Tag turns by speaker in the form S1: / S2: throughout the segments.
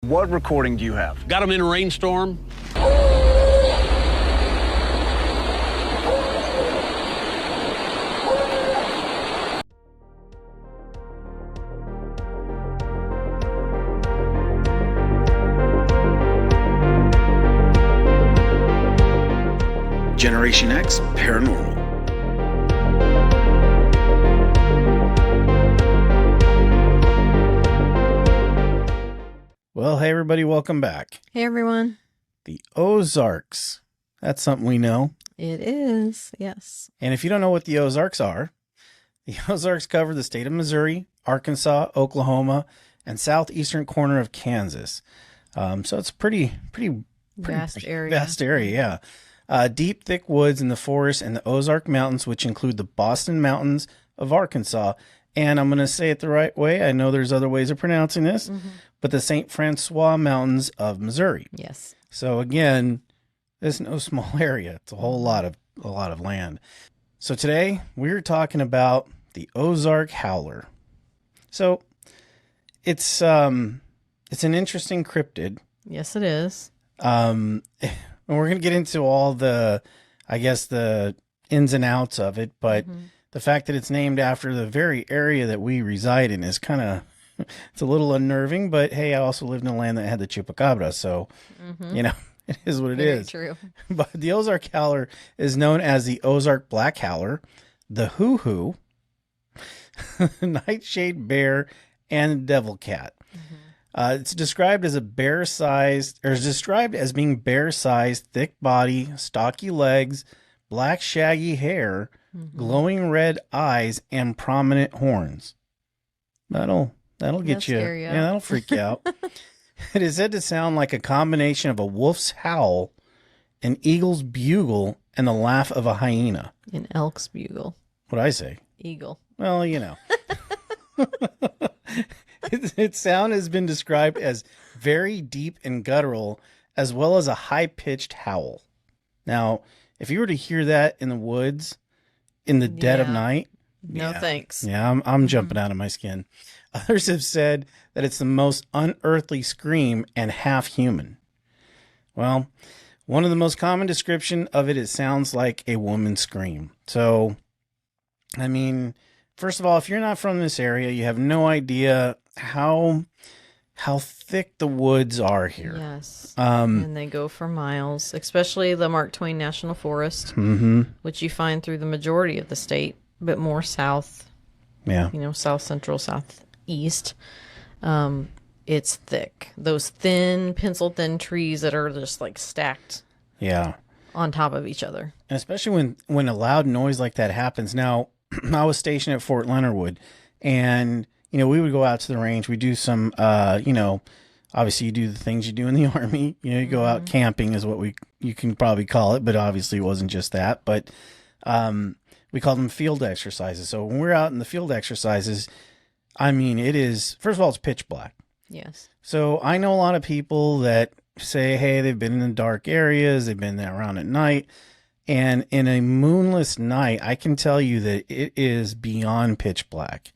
S1: What recording do you have?
S2: Got them in a rainstorm.
S3: Generation X Paranormal. Well, hey everybody, welcome back.
S4: Hey everyone.
S3: The Ozarks. That's something we know.
S4: It is, yes.
S3: And if you don't know what the Ozarks are, the Ozarks cover the state of Missouri, Arkansas, Oklahoma, and southeastern corner of Kansas. So it's a pretty
S4: Vast area.
S3: Vast area, yeah. Deep, thick woods in the forest and the Ozark Mountains, which include the Boston Mountains of Arkansas. And I'm going to say it the right way. I know there's other ways of pronouncing this, but the St. Francois Mountains of Missouri.
S4: Yes.
S3: So again, it's no small area. It's a whole lot of land. So today we're talking about the Ozark Howler. So it's an interesting cryptid.
S4: Yes, it is.
S3: And we're going to get into all the ins and outs of it, but the fact that it's named after the very area that we reside in is kind of, it's a little unnerving, but hey, I also lived in a land that had the chupacabra, so, you know, it is what it
S4: Very
S3: is.
S4: true.
S3: But the Ozark Howler is known as the Ozark Black Howler, the Hoo-Hoo, Nightshade Bear, and Devil Cat. It's described as being bear-sized, thick body, stocky legs, black shaggy hair, glowing red eyes, and prominent horns. That'll get you.
S4: Scare you.
S3: Yeah, that'll freak you out. It is said to sound like a combination of a wolf's howl, an eagle's bugle, and the laugh of a hyena.
S4: An elk's bugle.
S3: What'd I say?
S4: Eagle.
S3: Well, you know. Its sound has been described as very deep and guttural, as well as a high-pitched howl. Now, if you were to hear that in the woods in the dead of night,
S4: No thanks.
S3: yeah, I'm jumping out of my skin. Others have said that it's the most unearthly scream and half human. Well, one of the most common description of it sounds like a woman's scream. So, I mean, first of all, if you're not from this area, you have no idea how thick the woods are here.
S4: Yes. And they go for miles, especially the Mark Twain National Forest, which you find through the majority of the state, but more south.
S3: Yeah.
S4: You know, south central, southeast. It's thick. Those thin, pencil-thin trees that are just like stacked.
S3: Yeah.
S4: On top of each other.
S3: And especially when a loud noise like that happens. Now, I was stationed at Fort Leonard Wood, and you know, we would go out to the range. We do some, you know, obviously you do the things you do in the Army. You know, you go out camping is what you can probably call it, but obviously it wasn't just that. But we call them field exercises. So when we're out in the field exercises, I mean, it is, first of all, it's pitch black.
S4: Yes.
S3: So I know a lot of people that say, hey, they've been in the dark areas, they've been around at night. And in a moonless night, I can tell you that it is beyond pitch black.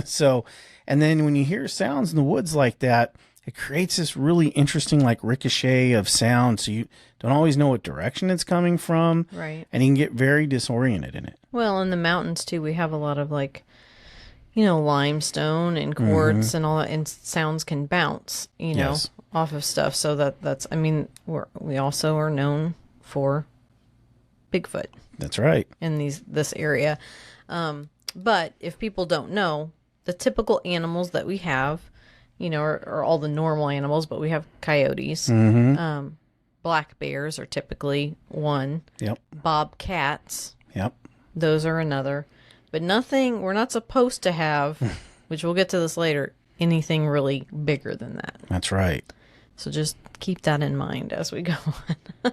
S3: So, and then when you hear sounds in the woods like that, it creates this really interesting, like, ricochet of sound. So you don't always know what direction it's coming from.
S4: Right.
S3: And you can get very disoriented in it.
S4: Well, in the mountains, too, we have a lot of, like, you know, limestone and quartz and all that, and sounds can bounce, you know, off of stuff. So that's, I mean, we also are known for Bigfoot.
S3: That's right.
S4: In this area. But if people don't know, the typical animals that we have, you know, are all the normal animals, but we have coyotes. Black bears are typically one.
S3: Yep.
S4: Bobcats.
S3: Yep.
S4: Those are another. But nothing, we're not supposed to have, which we'll get to this later, anything really bigger than that.
S3: That's right.
S4: So just keep that in mind as we go on.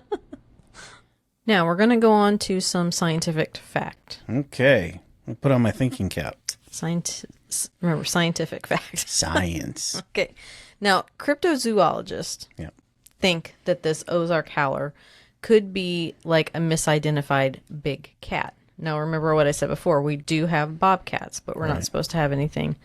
S4: Now, we're going to go on to some scientific fact.
S3: Okay. I'll put on my thinking cap.
S4: Remember, scientific fact.
S3: Science.
S4: Okay. Now, cryptozoologists think that this Ozark Howler could be like a misidentified big cat. Now, remember what I said before. We do have bobcats, but we're not supposed to have anything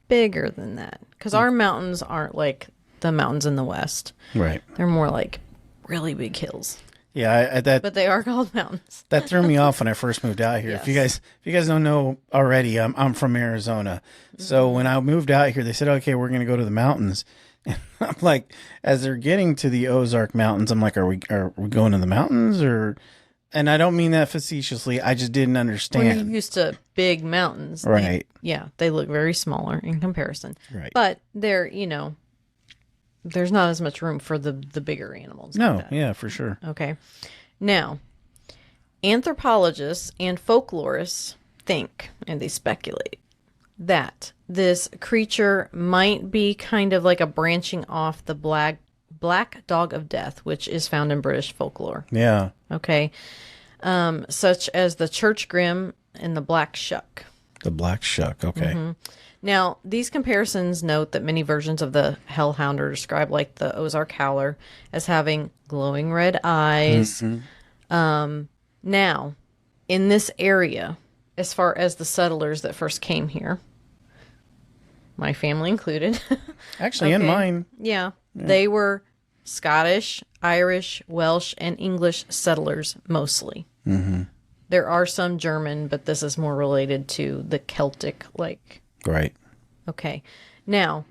S4: bigger than that. Because our mountains aren't like the mountains in the west.
S3: Right.
S4: They're more like really big hills.
S3: Yeah,
S4: But they are called mountains.
S3: that threw me off when I first moved out here.
S4: Yes.
S3: If you guys don't know already, I'm from Arizona. So when I moved out here, they said, "Okay, we're going to go to the mountains." And I'm like, as they're getting to the Ozark Mountains, I'm like, are we going to the mountains or? And I don't mean that facetiously. I just didn't understand.
S4: When you're used to big mountains,
S3: Right.
S4: they look very smaller in comparison.
S3: Right.
S4: But they're, there's not as much room for the bigger animals.
S3: No,
S4: like that.
S3: yeah, for sure.
S4: Okay. Now, anthropologists and folklorists think, and they speculate, that this creature might be kind of like a branching off the black dog of death, which is found in British folklore.
S3: Yeah.
S4: Okay. Such as the church grim and the black shuck.
S3: The black shuck. Okay.
S4: Mm-hmm. Now, these comparisons note that many versions of the hellhound are described, like the Ozark Howler, as having glowing red eyes.
S3: Mm-hmm.
S4: Now, in this area, as far as the settlers that first came here, my family included.
S3: Actually, in mine.
S4: Yeah. They were Scottish, Irish, Welsh, and English settlers mostly.
S3: Mm-hmm.
S4: There are some German, but this is more related to the Celtic,
S3: Right.
S4: Okay. Now,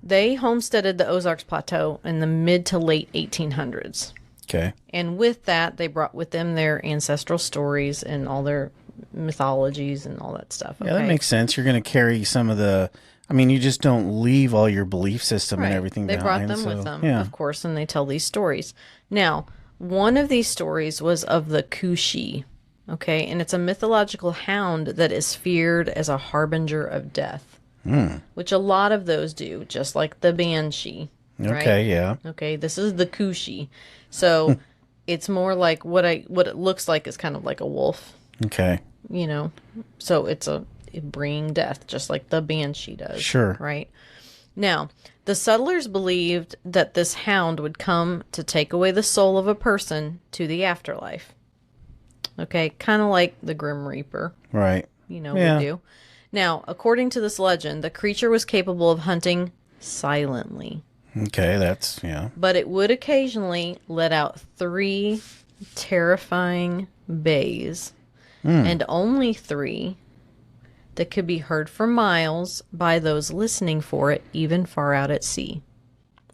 S4: they homesteaded the Ozarks Plateau in the mid to late 1800s.
S3: Okay.
S4: And with that, they brought with them their ancestral stories and all their mythologies and all that stuff.
S3: Yeah, that makes sense. You're going to carry some of the... I mean, you just don't leave all your belief system and everything behind.
S4: They brought them with them, of course, and they tell these stories. Now, one of these stories was of the Kushi, okay? And it's a mythological hound that is feared as a harbinger of death, which a lot of those do, just like the Banshee, right?
S3: Okay, yeah.
S4: Okay, this is the Kushi. So it's more like what it looks like is kind of like a wolf,
S3: Okay.
S4: So it's bringing death, just like the Banshee does.
S3: Sure.
S4: Right? Now, the settlers believed that this hound would come to take away the soul of a person to the afterlife. Okay, kind of like the Grim Reaper.
S3: Right.
S4: We do. Now, according to this legend, the creature was capable of hunting silently.
S3: Okay, that's, yeah.
S4: But it would occasionally let out 3 terrifying bays, and only 3 that could be heard for miles by those listening for it, even far out at sea.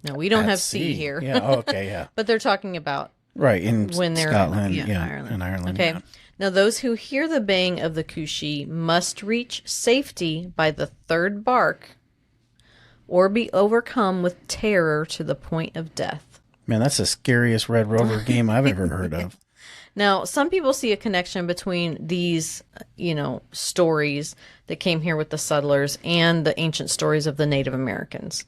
S4: Now, we don't have sea here.
S3: Yeah, oh, okay, yeah.
S4: But they're talking about
S3: Right, in
S4: when they're
S3: Scotland,
S4: Ireland.
S3: in Ireland.
S4: Okay.
S3: Yeah.
S4: Now, those who hear the baying of the Kushi must reach safety by the 3rd bark or be overcome with terror to the point of death.
S3: Man, that's the scariest Red Rover game I've ever heard of.
S4: Now, some people see a connection between these, stories that came here with the settlers and the ancient stories of the Native Americans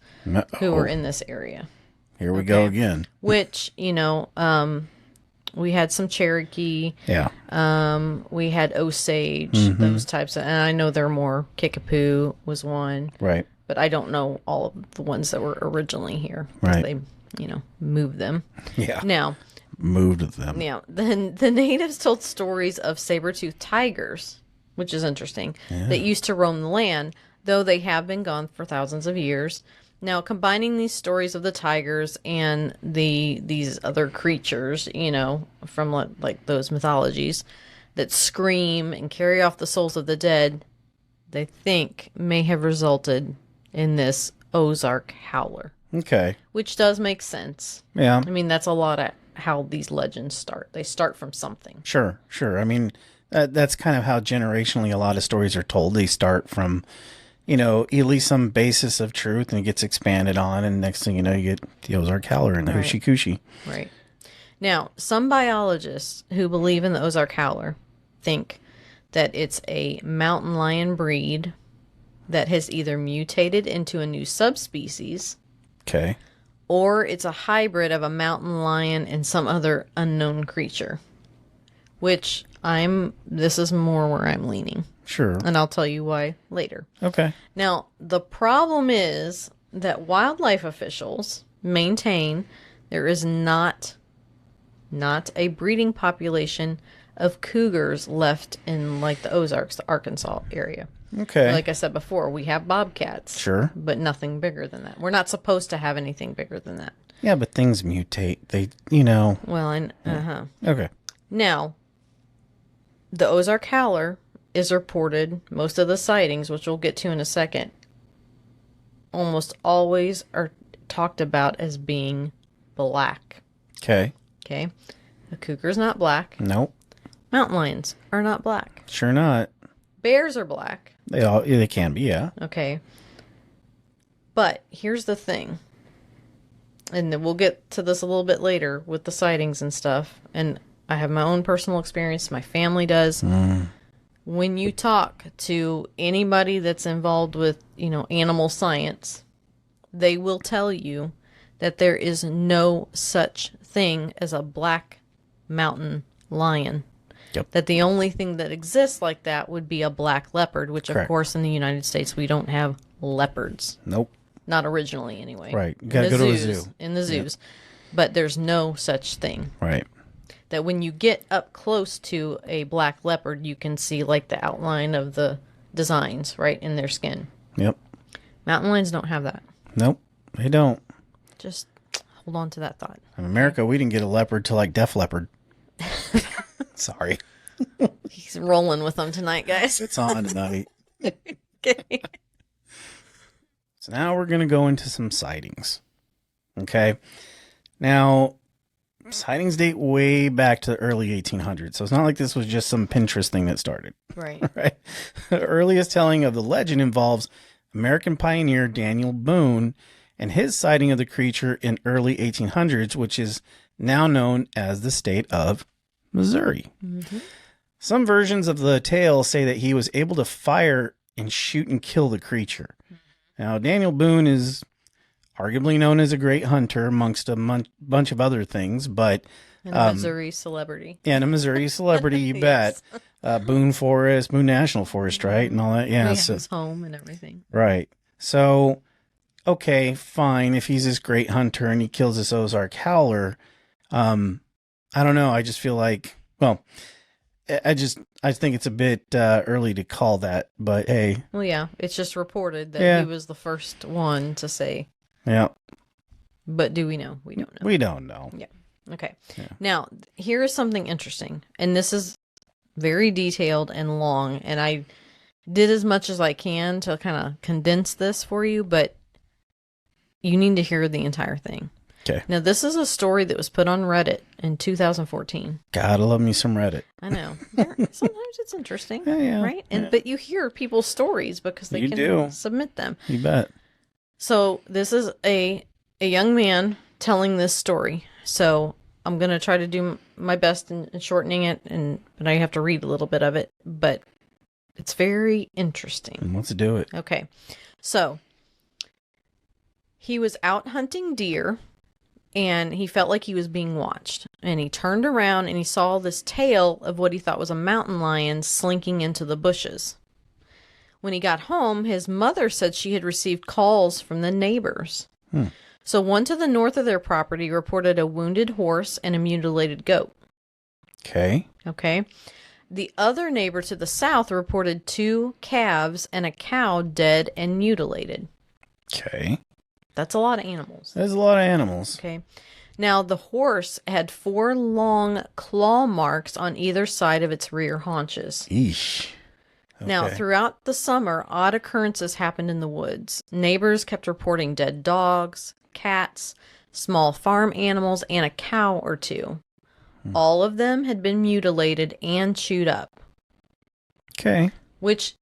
S4: who were in this area.
S3: Here we go again.
S4: Which, we had some Cherokee.
S3: Yeah.
S4: We had Osage, those types. And I know there are more. Kickapoo was one.
S3: Right.
S4: But I don't know all of the ones that were originally here.
S3: Right.
S4: They, moved them.
S3: Yeah.
S4: Now,
S3: moved them.
S4: yeah, then the natives told stories of saber-toothed tigers, which is interesting, that used to roam the land, though they have been gone for thousands of years. Now, combining these stories of the tigers and these other creatures, from like those mythologies that scream and carry off the souls of the dead, they think may have resulted in this Ozark Howler.
S3: Okay.
S4: Which does make sense.
S3: Yeah.
S4: I mean, that's a lot of how these legends start. They start from something.
S3: Sure. I mean, that's kind of how generationally a lot of stories are told. They start from, at least some basis of truth, and it gets expanded on, and next thing you know, you get the Ozark Howler and the Hoochie Coochie.
S4: Right. Now, some biologists who believe in the Ozark Howler think that it's a mountain lion breed that has either mutated into a new subspecies.
S3: Okay.
S4: Or it's a hybrid of a mountain lion and some other unknown creature. Which this is more where I'm leaning.
S3: Sure.
S4: And I'll tell you why later.
S3: Okay.
S4: Now, the problem is that wildlife officials maintain there is not a breeding population of cougars left in like the Ozarks, the Arkansas area.
S3: Okay.
S4: Like I said before, we have bobcats.
S3: Sure.
S4: But nothing bigger than that. We're not supposed to have anything bigger than that.
S3: Yeah, but things mutate. They,
S4: Well,
S3: Okay.
S4: Now, the Ozark Howler is reported, most of the sightings, which we'll get to in a second, almost always are talked about as being black.
S3: Okay.
S4: Okay? A cougar's not black.
S3: Nope.
S4: Mountain lions are not black.
S3: Sure not.
S4: Bears are black.
S3: They can be, yeah.
S4: Okay. But here's the thing. And then we'll get to this a little bit later with the sightings and stuff. And I have my own personal experience. My family does. When you talk to anybody that's involved with, animal science, they will tell you that there is no such thing as a black mountain lion.
S3: Yep.
S4: That the only thing that exists like that would be a black leopard, which,
S3: Correct.
S4: of course, in the United States, we don't have leopards.
S3: Nope.
S4: Not originally, anyway.
S3: Right. You gotta go to a zoo.
S4: In the zoos. But there's no such thing.
S3: Right.
S4: That when you get up close to a black leopard, you can see, like, the outline of the designs, right, in their skin.
S3: Yep.
S4: Mountain lions don't have that.
S3: Nope. They don't.
S4: Just hold on to that thought.
S3: In America, we didn't get a leopard till, like, Def Leopard. Sorry.
S4: He's rolling with them tonight, guys.
S3: It's on tonight.
S4: Okay.
S3: So now we're going to go into some sightings. Okay. Now, sightings date way back to the early 1800s. So it's not like this was just some Pinterest thing that started.
S4: Right.
S3: Right. The earliest telling of the legend involves American pioneer Daniel Boone and his sighting of the creature in early 1800s, which is now known as the state of Missouri.
S4: Mm-hmm.
S3: Some versions of the tale say that he was able to fire and shoot and kill the creature. Now, Daniel Boone is arguably known as a great hunter amongst a bunch of other things, but...
S4: And a Missouri celebrity.
S3: Yeah, and a Missouri celebrity, you
S4: Yes.
S3: bet. Boone Forest, Boone National Forest, right? And all that. Yeah.
S4: He has his home and everything.
S3: Right. So, okay, fine. If he's this great hunter and he kills this Ozark Howler, I don't know. I just feel like, well, I think it's a bit early to call that, but hey.
S4: Well, yeah, it's just reported that he was the first one to say.
S3: Yeah.
S4: But do we know? We don't know.
S3: We don't know.
S4: Yeah. Okay.
S3: Yeah.
S4: Now, here is something interesting, and this is very detailed and long, and I did as much as I can to kind of condense this for you, but you need to hear the entire thing.
S3: Okay.
S4: Now, this is a story that was put on Reddit in 2014.
S3: Gotta love me some Reddit.
S4: I know. Sometimes it's interesting,
S3: Yeah.
S4: right? And But you hear people's stories because they can submit them.
S3: You bet.
S4: So this is a young man telling this story. So I'm going to try to do my best in shortening it, but I have to read a little bit of it. But it's very interesting.
S3: Let's do it.
S4: Okay. So he was out hunting deer, and he felt like he was being watched. And he turned around and he saw this tail of what he thought was a mountain lion slinking into the bushes. When he got home, his mother said she had received calls from the neighbors. So one to the north of their property reported a wounded horse and a mutilated goat.
S3: Okay.
S4: Okay. The other neighbor to the south reported 2 calves and a cow dead and mutilated.
S3: Okay.
S4: That's a lot of animals.
S3: There's a lot of animals.
S4: Okay. Now, the horse had 4 long claw marks on either side of its rear haunches.
S3: Eesh. Okay.
S4: Now, throughout the summer, odd occurrences happened in the woods. Neighbors kept reporting dead dogs, cats, small farm animals, and a cow or 2. All of them had been mutilated and chewed up.
S3: Okay.
S4: Which,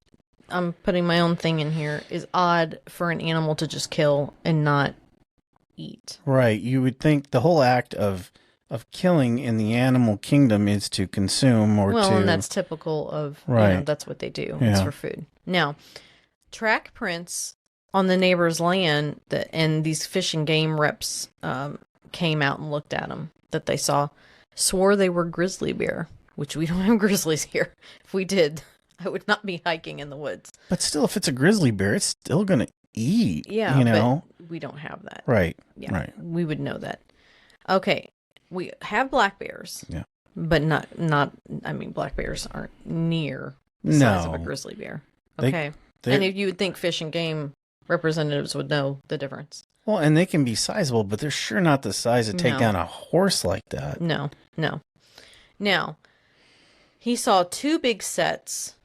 S4: I'm putting my own thing in here, is odd for an animal to just kill and not eat.
S3: Right. You would think the whole act of killing in the animal kingdom is to consume or to...
S4: Well, and that's typical of,
S3: right.
S4: That's what they do.
S3: Yeah.
S4: It's for food. Now, track prints on the neighbor's land and these fish and game reps came out and looked at them that they saw, swore they were grizzly bear, which we don't have grizzlies here. If we did, I would not be hiking in the woods.
S3: But still, if it's a grizzly bear, it's still going to eat.
S4: Yeah,
S3: you know?
S4: but we don't have that.
S3: Right.
S4: Yeah,
S3: right.
S4: We would know that. Okay, we have black bears.
S3: Yeah.
S4: But not. I mean, black bears aren't near the size of a grizzly bear. Okay. And if you would think Fish and Game representatives would know the difference.
S3: Well, and they can be sizable, but they're sure not the size to take down a horse like that.
S4: No. Now, he saw 2 big sets,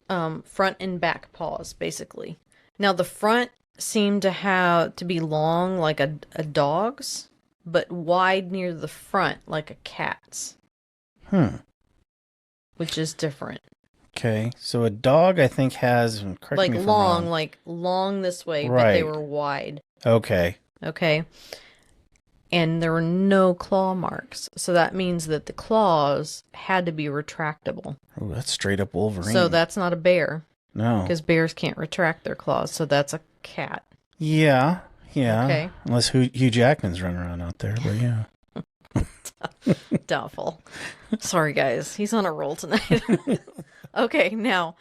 S4: front and back paws, basically. Now, the front seemed to be long like a dog's, but wide near the front like a cat's. Which is different.
S3: Okay, so a dog, I think, has, correct me if I'm wrong.
S4: Like long this way, but they were wide.
S3: Okay.
S4: And there were no claw marks. So that means that the claws had to be retractable.
S3: Oh, that's straight up Wolverine.
S4: So that's not a bear.
S3: No.
S4: Because bears can't retract their claws. So that's a cat.
S3: Yeah.
S4: Okay.
S3: Unless Hugh Jackman's running around out there, but yeah.
S4: Doubtful. Sorry, guys. He's on a roll tonight. Okay, now,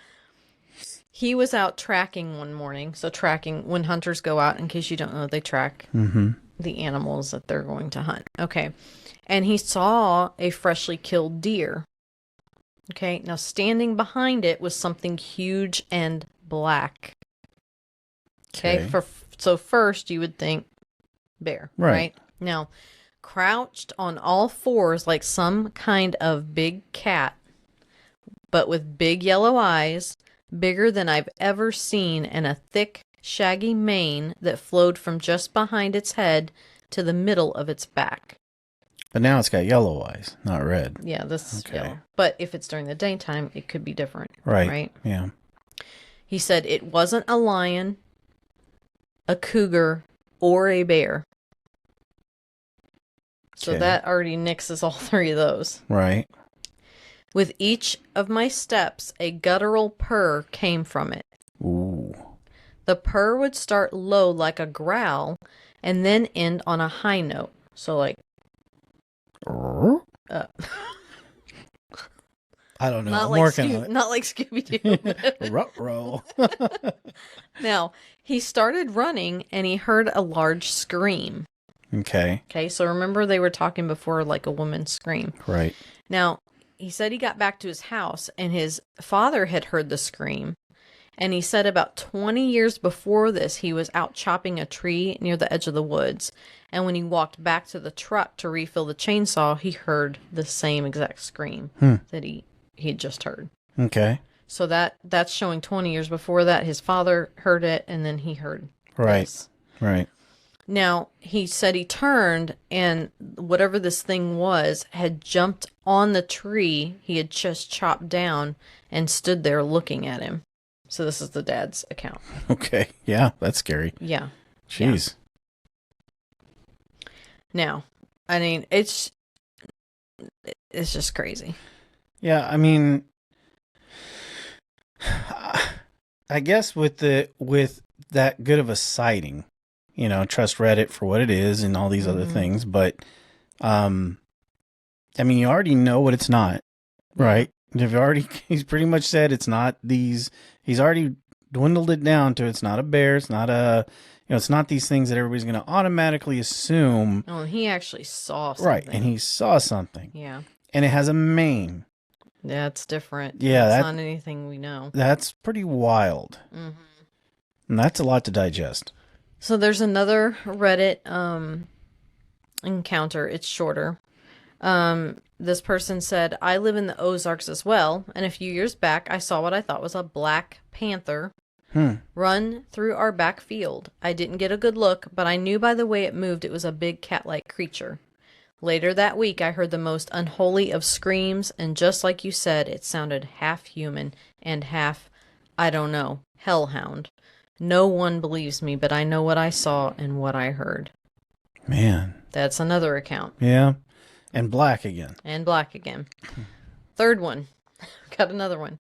S4: he was out tracking one morning. So tracking, when hunters go out, in case you don't know, they track the animals that they're going to hunt. Okay. And he saw a freshly killed deer. Okay. Now, standing behind it was something huge and black. Okay. So first, you would think bear. Right? Now, crouched on all fours like some kind of big cat, but with big yellow eyes, bigger than I've ever seen, and a thick, shaggy mane that flowed from just behind its head to the middle of its back.
S3: But now it's got yellow eyes, not red.
S4: Yeah, this is yellow. But if it's during the daytime, it could be different.
S3: Right? Yeah.
S4: He said it wasn't a lion, a cougar, or a bear. So that already nixes all 3 of those.
S3: Right.
S4: With each of my steps, a guttural purr came from it.
S3: Ooh.
S4: The purr would start low like a growl and then end on a high note. So like...
S3: I don't know. I'm working on it.
S4: Not like Scooby-Doo.
S3: Ruh-roh.
S4: Now, he started running and he heard a large scream.
S3: Okay,
S4: so remember they were talking before like a woman's scream.
S3: Right.
S4: Now, he said he got back to his house and his father had heard the scream. And he said about 20 years before this, he was out chopping a tree near the edge of the woods. And when he walked back to the truck to refill the chainsaw, he heard the same exact scream that he had just heard.
S3: Okay.
S4: So that's showing 20 years before that. His father heard it, and then he heard this.
S3: Right.
S4: Now, he said he turned, and whatever this thing was had jumped on the tree he had just chopped down and stood there looking at him. So this is the dad's account.
S3: Okay. Yeah, that's scary.
S4: Yeah.
S3: Jeez.
S4: Yeah. Now, I mean, it's just crazy.
S3: Yeah, I mean, I guess with that good of a sighting, trust Reddit for what it is and all these other things, but I mean, you already know what it's not, right? He's pretty much said it's not these. He's already dwindled it down to it's not a bear, it's not it's not these things that everybody's going to automatically assume.
S4: Oh, and he actually saw something.
S3: Right, and he saw something.
S4: Yeah.
S3: And it has a mane.
S4: Yeah, it's different.
S3: Yeah,
S4: that's not anything we know.
S3: That's pretty wild. And that's a lot to digest.
S4: So there's another Reddit encounter. It's shorter. This person said, I live in the Ozarks as well, and a few years back I saw what I thought was a black panther run through our back field. I didn't get a good look, but I knew by the way it moved it was a big cat-like creature. Later that week I heard the most unholy of screams, and just like you said, it sounded half human and half, I don't know, hellhound. No one believes me, but I know what I saw and what I heard.
S3: Man.
S4: That's another account.
S3: Yeah. And black again.
S4: Third one. Got another one.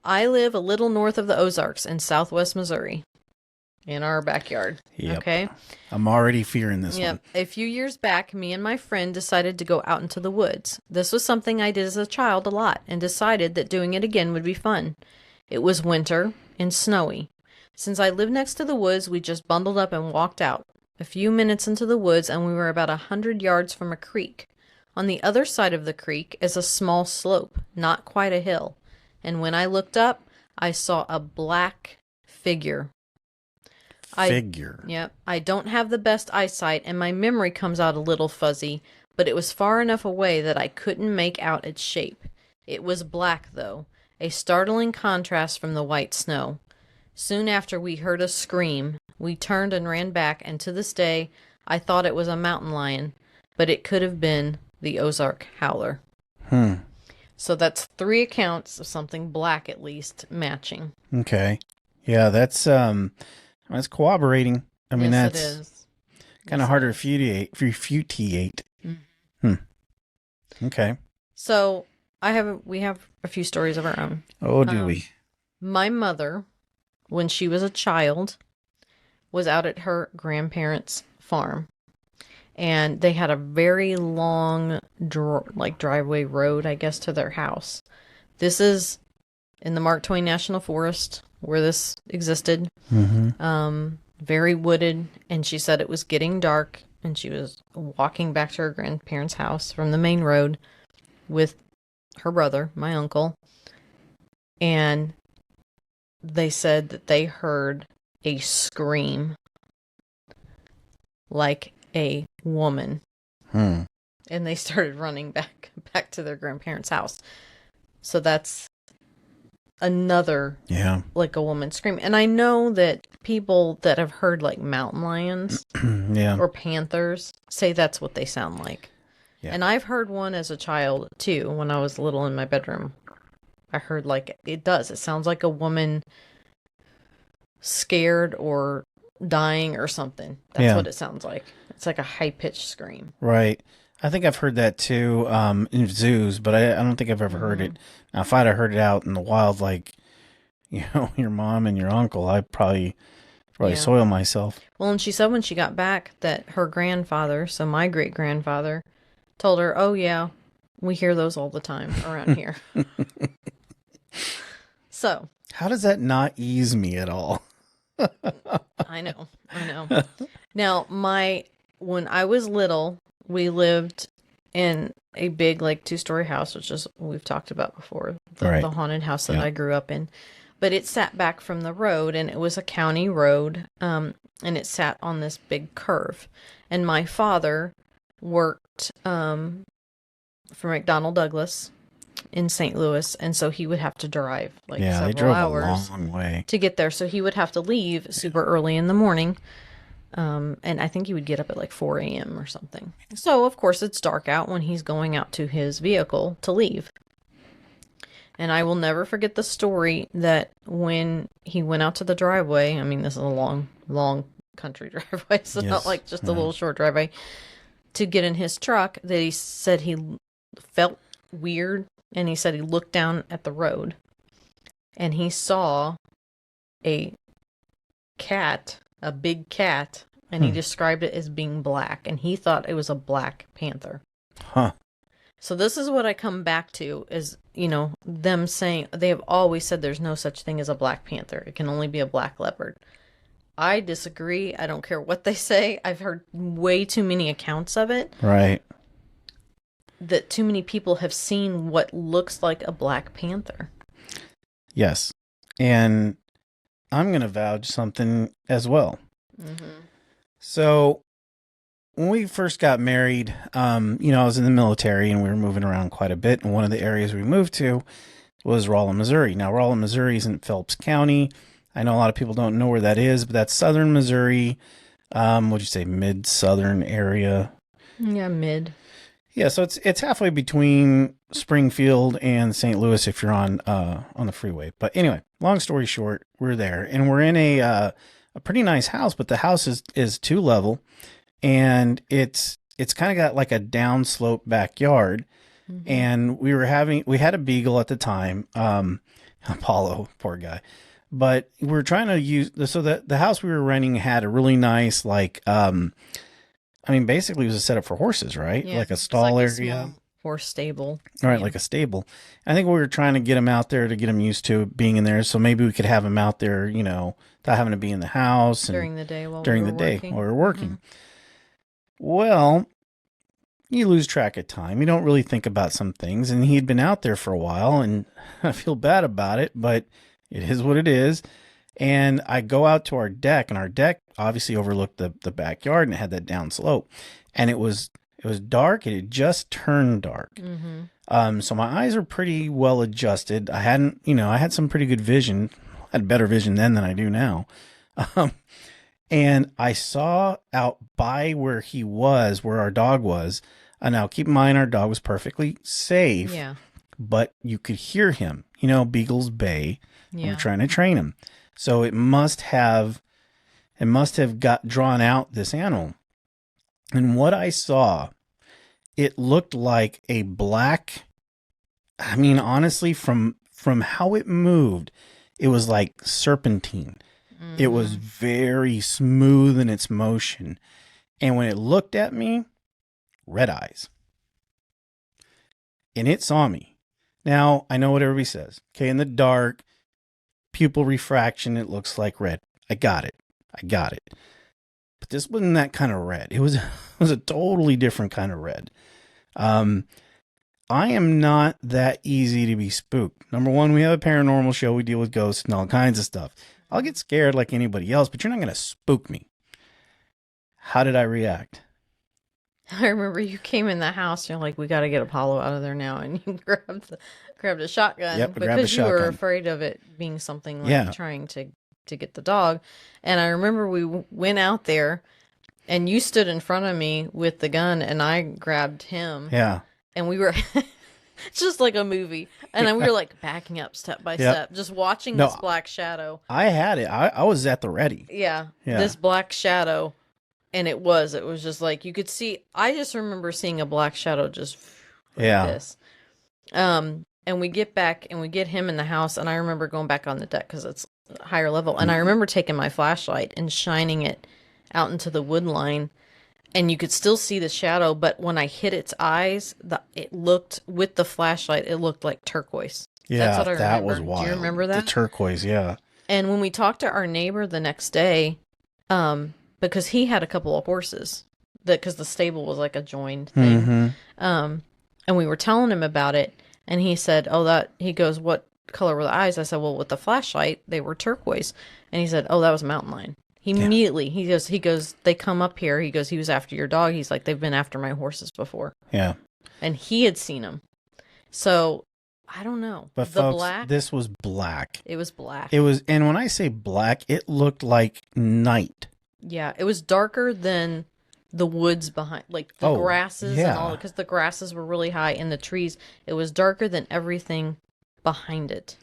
S4: I live a little north of the Ozarks in southwest Missouri. In our backyard.
S3: Yep.
S4: Okay?
S3: I'm already fearing this one.
S4: A few years back, me and my friend decided to go out into the woods. This was something I did as a child a lot and decided that doing it again would be fun. It was winter and snowy. Since I live next to the woods, we just bundled up and walked out. A few minutes into the woods and we were about 100 yards from a creek. On the other side of the creek is a small slope, not quite a hill. And when I looked up, I saw a black figure. Yep. I don't have the best eyesight, and my memory comes out a little fuzzy, but it was far enough away that I couldn't make out its shape. It was black, though, a startling contrast from the white snow. Soon after we heard a scream, we turned and ran back, and to this day, I thought it was a mountain lion, but it could have been the Ozark Howler. So that's 3 accounts of something black, at least, matching.
S3: Okay. Yeah, that's corroborating. I mean,
S4: yes,
S3: that's
S4: it is.
S3: kind of hard to refutate. Okay.
S4: So we have a few stories of our own.
S3: Oh, do we?
S4: My mother, when she was a child, was out at her grandparents' farm. And they had a very long, driveway road, I guess, to their house. This is in the Mark Twain National Forest, where this existed. Very wooded. And she said it was getting dark, and she was walking back to her grandparents' house from the main road with her brother, my uncle. And they said that they heard a scream like a woman. And they started running back to their grandparents' house. So that's another, like a woman scream. And I know that people that have heard like mountain lions or panthers say that's what they sound like. And I've heard one as a child too. When I was little in my bedroom, I heard like it sounds like a woman scared or dying or something. That's what it sounds like. It's like a high-pitched scream.
S3: Right. I think I've heard that too in zoos, but I don't think I've ever heard it. Now, if I'd have heard it out in the wild, like, your mom and your uncle, I'd probably soil myself.
S4: Well, and she said when she got back that her grandfather, so my great-grandfather, told her, oh, yeah, we hear those all the time around here. So.
S3: How does that not ease me at all?
S4: I know. Now, when I was little, we lived in a big, 2-story house, which is we've talked about before, the haunted house that I grew up in. But it sat back from the road, and it was a county road, and it sat on this big curve. And my father worked for McDonnell Douglas in St. Louis, and so he would have to drive several hours
S3: a long way
S4: to get there. So he would have to leave super early in the morning. And I think he would get up at 4 a.m. or something. So, of course, it's dark out when he's going out to his vehicle to leave. And I will never forget the story that when he went out to the driveway, I mean, this is a long, long country driveway, so not just a little short driveway, to get in his truck, that he said he felt weird. And he said he looked down at the road and he saw a cat, a big cat, and he described it as being black, and he thought it was a black panther. So this is what I come back to is, them saying, they have always said there's no such thing as a black panther. It can only be a black leopard. I disagree. I don't care what they say. I've heard way too many accounts of it.
S3: Right.
S4: That too many people have seen what looks like a black panther.
S3: Yes. And I'm going to vouch something as well. So when we first got married, I was in the military and we were moving around quite a bit. And one of the areas we moved to was Rolla, Missouri. Now, Rolla, Missouri is in Phelps County. I know a lot of people don't know where that is, but that's southern Missouri. Would you say mid-southern area?
S4: Yeah, mid.
S3: Yeah, so it's halfway between Springfield and St. Louis if you're on the freeway. But anyway, long story short, we're there and we're in a pretty nice house, but the house is 2-level, and it's kind of got like a downslope backyard. And we had a beagle at the time, Apollo, poor guy. But we were trying to use the house we were renting had a really nice basically it was a setup for horses, right?
S4: Yeah,
S3: like a stall
S4: like
S3: area.
S4: A small horse stable.
S3: All right, like a stable. I think we were trying to get him out there to get him used to being in there. So maybe we could have him out there, without having to be in the house.
S4: During the day while
S3: we were working. Well, you lose track of time. You don't really think about some things. And he'd been out there for a while, and I feel bad about it. But It is what it is. And I go out to our deck, and our deck obviously overlooked the backyard, and it had that down slope. And it was dark. It had just turned dark. So my eyes are pretty well adjusted. I had some pretty good vision. I had better vision then than I do now. And I saw out by where he was, where our dog was. Now, keep in mind, our dog was perfectly safe.
S4: Yeah.
S3: But you could hear him. Beagles bay.
S4: Yeah.
S3: We're trying to train him. So it must have got drawn out, this animal. And what I saw, it looked like a black, honestly, from how it moved, it was like serpentine. It was very smooth in its motion. And when it looked at me, red eyes. And it saw me. Now, I know what everybody says. Okay, in the dark, pupil refraction, it looks like red. I got it. But this wasn't that kind of red. It was a totally different kind of red. I am not that easy to be spooked. Number one, we have a paranormal show. We deal with ghosts and all kinds of stuff. I'll get scared like anybody else, but you're not going to spook me. How did I react?
S4: I remember you came in the house. You're like, we got to get Apollo out of there now, and you grabbed a shotgun.
S3: Yep,
S4: because you were afraid of it being something like trying to get the dog. And I remember we went out there, and you stood in front of me with the gun, and I grabbed him.
S3: Yeah.
S4: And we were it's just like a movie. And then we were like backing up step by step, just watching this black shadow.
S3: I had it. I was at the ready.
S4: Yeah. This black shadow. And it was just like, you could see, I just remember seeing a black shadow just like this. And we get back and we get him in the house. And I remember going back on the deck because it's a higher level. And I remember taking my flashlight and shining it out into the wood line. And you could still see the shadow. But when I hit its eyes, it looked, with the flashlight, it looked like turquoise.
S3: Yeah,
S4: that's what I remember.
S3: That was wild.
S4: Do you remember that?
S3: The turquoise, yeah. And
S4: when we talked to our neighbor the next day, because he had a couple of horses, because the stable was like a joined thing. And we were telling him about it, and he said, he goes, what color were the eyes? I said, well, with the flashlight, they were turquoise. And he said, oh, that was a mountain lion. Immediately, he goes, they come up here. He goes, he was after your dog. He's like, they've been after my horses before. Yeah. And he had seen them. So, I don't know.
S3: But folks, this was black.
S4: It was black.
S3: And when I say black, it looked like night.
S4: Yeah, it was darker than the woods behind, like the grasses and all, because the grasses were really high and the trees. It was darker than everything behind it.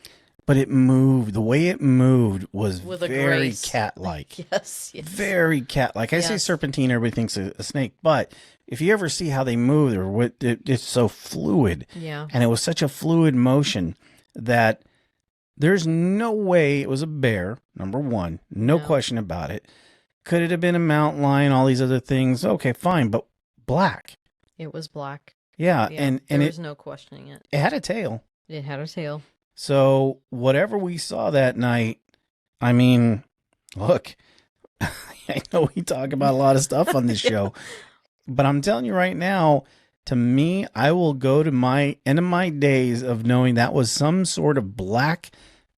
S3: But it moved. The way it moved was very cat-like.
S4: Yes.
S3: Very cat-like. I say serpentine, everybody thinks a snake, but if you ever see how they move, it's so fluid.
S4: Yeah.
S3: And it was such a fluid motion that there's no way it was a bear, number one. No question about it. Could it have been a mountain lion, all these other things? Okay, fine, but black.
S4: It was black.
S3: Yeah, and
S4: there was no questioning it.
S3: It had a tail.
S4: It had a tail.
S3: So whatever we saw that night, look, I know we talk about a lot of stuff on this show, but I'm telling you right now, to me, I will go to my end of my days of knowing that was some sort of black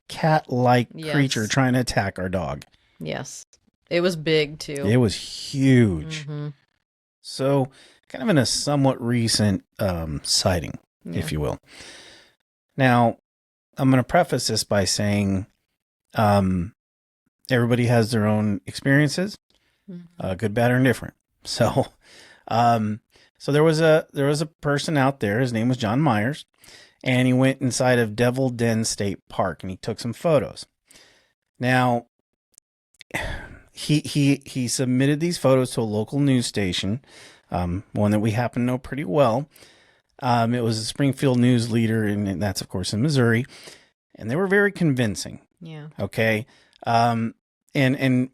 S3: cat-like creature trying to attack our dog.
S4: Yes. It was big, too.
S3: It was huge. So, kind of in a somewhat recent sighting, if you will. Now, I'm going to preface this by saying everybody has their own experiences, good, bad, or indifferent. So, there was a person out there. His name was John Myers, and he went inside of Devil Den State Park, and he took some photos. Now, he submitted these photos to a local news station, one that we happen to know pretty well. It was a Springfield News Leader, and that's, of course, in Missouri. And they were very convincing.
S4: Yeah.
S3: Okay. And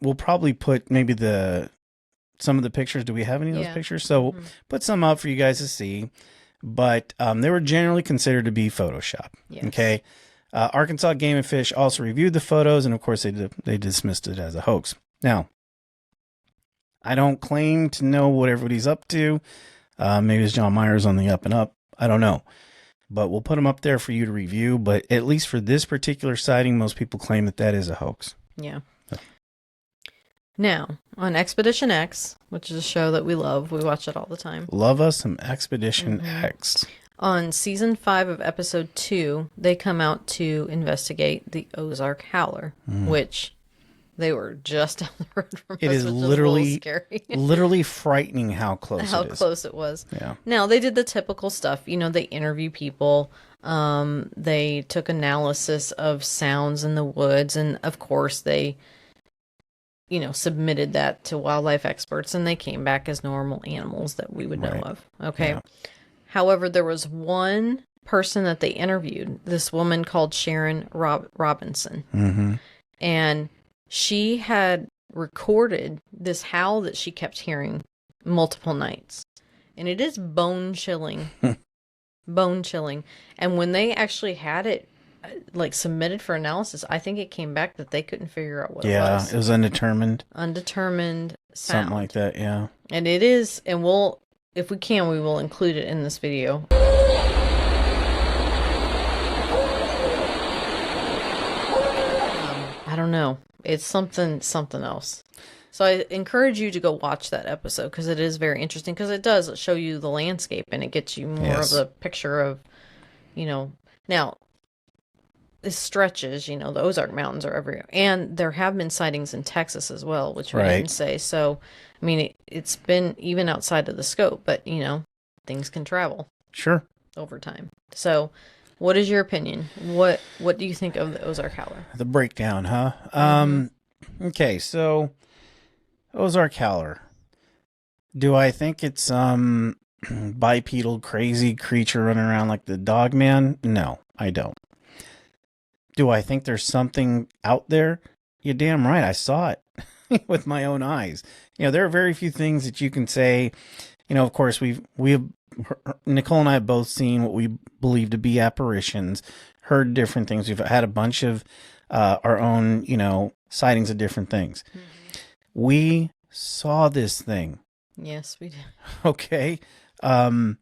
S3: we'll probably put maybe some of the pictures. Do we have any of those pictures? So put some up for you guys to see. But they were generally considered to be Photoshop. Yes. Okay. Arkansas Game and Fish also reviewed the photos, and of course they dismissed it as a hoax. Now, I don't claim to know what everybody's up to. Maybe it's John Myers on the up and up. I don't know. but we'll put them up there for you to review. But at least for this particular sighting, most people claim that that is a hoax.
S4: Yeah. Now, on Expedition X, which is a show that we love, we watch it all the time.
S3: Love us some Expedition X.
S4: On season 5 of episode 2, they come out to investigate the Ozark Howler, which they were just down the road from
S3: It
S4: us,
S3: is
S4: which
S3: literally,
S4: is a little scary.
S3: literally frightening how close
S4: How
S3: it is.
S4: close it was.
S3: Yeah.
S4: Now, they did the typical stuff. You know, they interview people. They took analysis of sounds in the woods. And, of course, they, you know, submitted that to wildlife experts. And they came back as normal animals that we would know of. Okay.
S3: Yeah.
S4: However, there was one person that they interviewed, this woman called Sharon Robinson.
S3: Mm-hmm.
S4: And she had recorded this howl that she kept hearing multiple nights. And it is bone chilling. Bone chilling. And when they actually had it like submitted for analysis, I think it came back that they couldn't figure out what it was.
S3: Yeah, it was undetermined.
S4: Undetermined sound.
S3: Something like that, yeah.
S4: And it is, and we'll, if we can, we will include it in this video. I don't know. It's something else. So I encourage you to go watch that episode because it is very interesting because it does show you the landscape and it gets you more of a picture of, you know, now it stretches, you know, the Ozark Mountains are everywhere. And there have been sightings in Texas as well, which we didn't say. So, I mean, it's been even outside of the scope, but, you know, things can travel.
S3: Sure.
S4: Over time. So, what is your opinion? What do you think of the Ozark Howler?
S3: The breakdown, huh? Okay, so Ozark Howler. Do I think it's bipedal crazy creature running around like the dog man? No, I don't. Do I think there's something out there? You're damn right. I saw it with my own eyes. You know, there are very few things that you can say. You know, of course, Nicole and I have both seen what we believe to be apparitions, heard different things. We've had a bunch of our own, you know, sightings of different things. Mm-hmm. We saw this thing.
S4: Yes, we did.
S3: Okay. You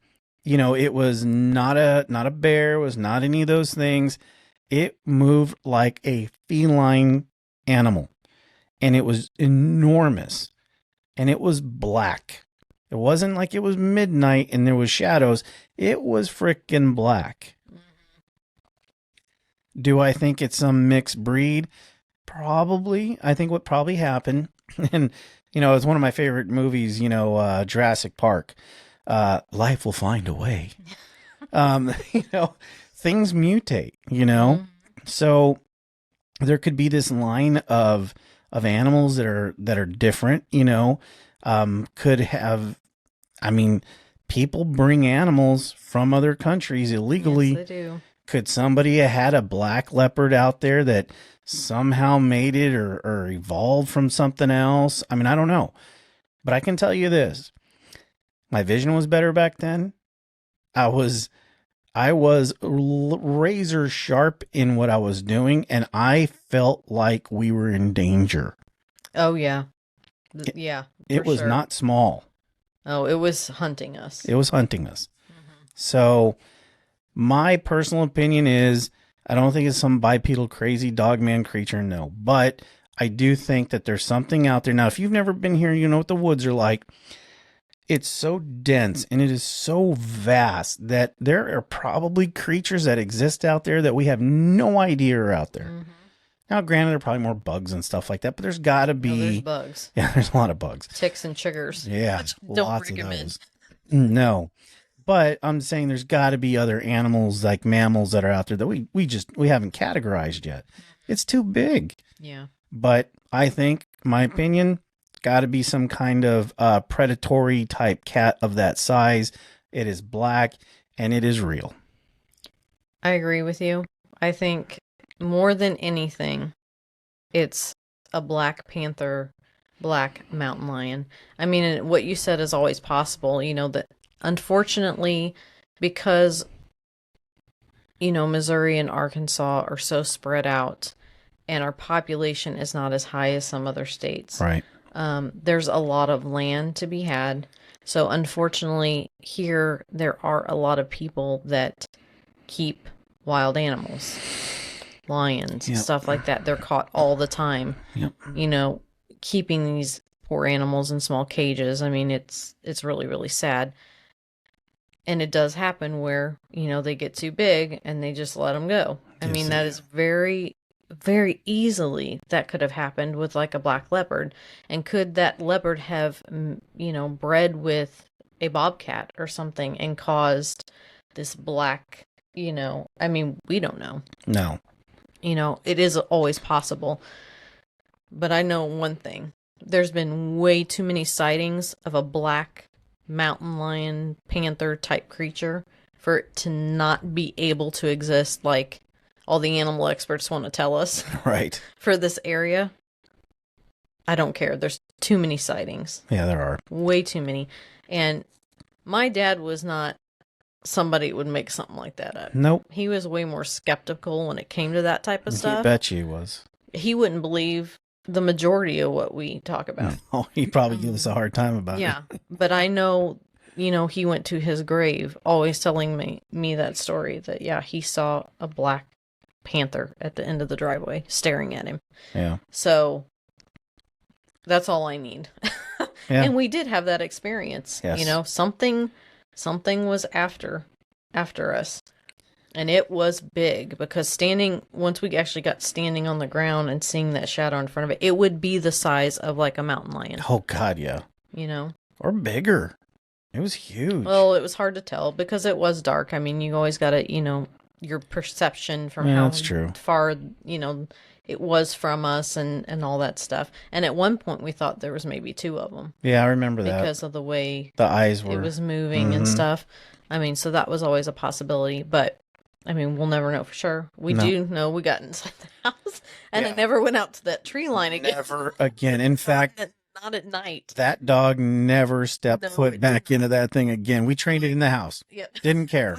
S3: know, it was not a bear, it was not any of those things. It moved like a feline animal, and it was enormous, and it was black. It wasn't like it was midnight and there was shadows. It was frickin' black. Mm-hmm. Do I think it's some mixed breed? Probably. I think what probably happened, and, you know, it's one of my favorite movies, you know, Jurassic Park. Life will find a way. You know, things mutate, you know? Mm-hmm. So there could be this line of animals that are different, you know, could have, I mean, people bring animals from other countries illegally.
S4: Yes, they do.
S3: Could somebody have had a black leopard out there that somehow made it or evolved from something else? I mean, I don't know. But I can tell you this. My vision was better back then. I was razor sharp in what I was doing, and I felt like we were in danger.
S4: Oh, yeah. Yeah.
S3: It was not small.
S4: Oh, it was hunting us.
S3: It was hunting us. Mm-hmm. So my personal opinion is I don't think it's some bipedal crazy dogman creature, no. But I do think that there's something out there. Now, if you've never been here, you know what the woods are like. It's so dense and it is so vast that there are probably creatures that exist out there that we have no idea are out there. Mm-hmm. Now, granted, there are probably more bugs and stuff like that, but there's got to be...
S4: No, there's bugs.
S3: Yeah, there's a lot of bugs.
S4: Ticks and chiggers.
S3: Yeah,
S4: Don't recommend.
S3: No. But I'm saying there's got to be other animals like mammals that are out there that we haven't categorized yet. It's too big.
S4: Yeah.
S3: But I think, my opinion, got to be some kind of predatory type cat of that size. It is black and it is real.
S4: I agree with you. I think more than anything, it's a black panther, black mountain lion. I mean, what you said is always possible. You know, that unfortunately, because, you know, Missouri and Arkansas are so spread out and our population is not as high as some other states.
S3: Right.
S4: There's a lot of land to be had. So unfortunately here, there are a lot of people that keep wild animals, lions,
S3: Yep.
S4: stuff like that. They're caught all the time.
S3: Yep.
S4: You know, keeping these poor animals in small cages. I mean, it's really, really sad. And it does happen where, you know, they get too big and they just let them go. I
S3: Yes,
S4: mean,
S3: they
S4: that
S3: do.
S4: is very, very easily that could have happened with like a black leopard. And could that leopard have, you know, bred with a bobcat or something and caused this black, you know, I mean, we don't know.
S3: No.
S4: You know, it is always possible. But I know one thing. There's been way too many sightings of a black mountain lion, panther type creature for it to not be able to exist like all the animal experts want to tell us
S3: Right.
S4: for this area. I don't care. There's too many sightings.
S3: Yeah, there are.
S4: Way too many. And my dad was not somebody who would make something like that up.
S3: Nope.
S4: He was way more skeptical when it came to that type of
S3: I
S4: stuff.
S3: bet you he was.
S4: He wouldn't believe the majority of what we talk about.
S3: Oh, he'd probably give us a hard time about it.
S4: Yeah, but I know, you know, he went to his grave always telling me that story that, yeah, he saw a black panther at the end of the driveway staring at him.
S3: Yeah.
S4: So that's all I need.
S3: Yeah.
S4: And we did have that experience.
S3: Yes.
S4: You know, something was after us. And it was big because once we actually got standing on the ground and seeing that shadow in front of it, it would be the size of like a mountain lion,
S3: Oh, God, yeah.
S4: you know?
S3: Or bigger. It was huge.
S4: Well, it was hard to tell because it was dark. I mean, you always got to, you know, your perception from
S3: Yeah,
S4: how
S3: that's true.
S4: far, you know, it was from us and all that stuff. And at one point we thought there was maybe two of them
S3: Yeah, I remember that.
S4: because of the way
S3: The eyes were.
S4: it was moving and stuff. I mean, so that was always a possibility, but I mean, we'll never know for sure. We
S3: No.
S4: do know we got inside the house and
S3: Yeah.
S4: it never went out to that tree line again.
S3: Never again. In fact,
S4: Not at night.
S3: that dog never stepped
S4: No,
S3: foot
S4: it
S3: back
S4: didn't.
S3: into that thing again. We trained it in the house.
S4: Yep.
S3: Didn't care.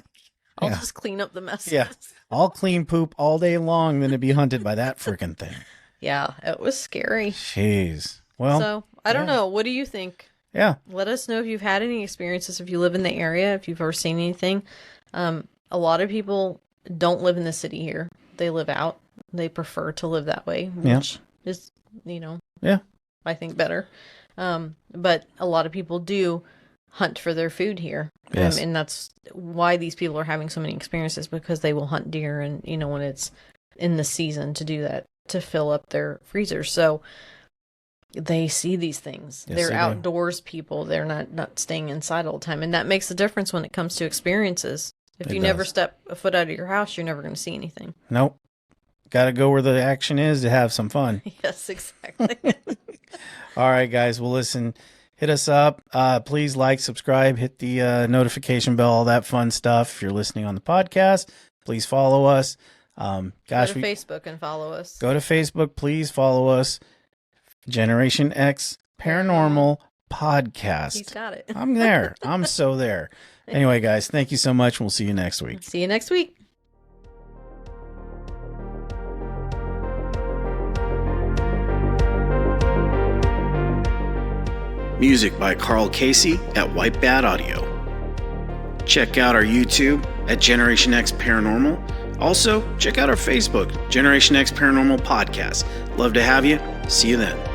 S4: I'll
S3: Yeah.
S4: just clean up the messes.
S3: Yeah. I'll clean poop all day long than to be hunted by that freaking thing.
S4: Yeah, it was scary.
S3: Jeez. Well,
S4: So, I don't
S3: yeah.
S4: know. What do you think?
S3: yeah.
S4: Let us know if you've had any experiences, if you live in the area, if you've ever seen anything. A lot of people don't live in the city here. They live out. They prefer to live that way,
S3: Yeah.
S4: which is, you know,
S3: Yeah.
S4: I think better. But a lot of people do hunt for their food here.
S3: Yes.
S4: And that's why these people are having so many experiences, because they will hunt deer and, you know, when it's in the season to do that, to fill up their freezers. So they see these things.
S3: Yes,
S4: They're
S3: they do.
S4: outdoors people. They're not staying inside all the time. And that makes a difference when it comes to experiences. If
S3: It
S4: you never
S3: does.
S4: step a foot out of your house, you're never going to see anything.
S3: Nope. Got to go where the action is to have some fun.
S4: Yes, exactly.
S3: All right, guys. Well, listen, hit us up. Please like, subscribe, hit the notification bell, all that fun stuff. If you're listening on the podcast, please follow us.
S4: Go
S3: Gosh,
S4: to Facebook and follow us.
S3: go to Facebook. Please follow us. Generation X Paranormal Podcast.
S4: He's got it.
S3: I'm there. I'm so there. Anyway, guys, thank you so much. We'll see you next week.
S4: See you next week.
S3: Music by Carl Casey at White Bat Audio. Check out our YouTube at Generation X Paranormal. Also, check out our Facebook, Generation X Paranormal Podcast. Love to have you. See you then.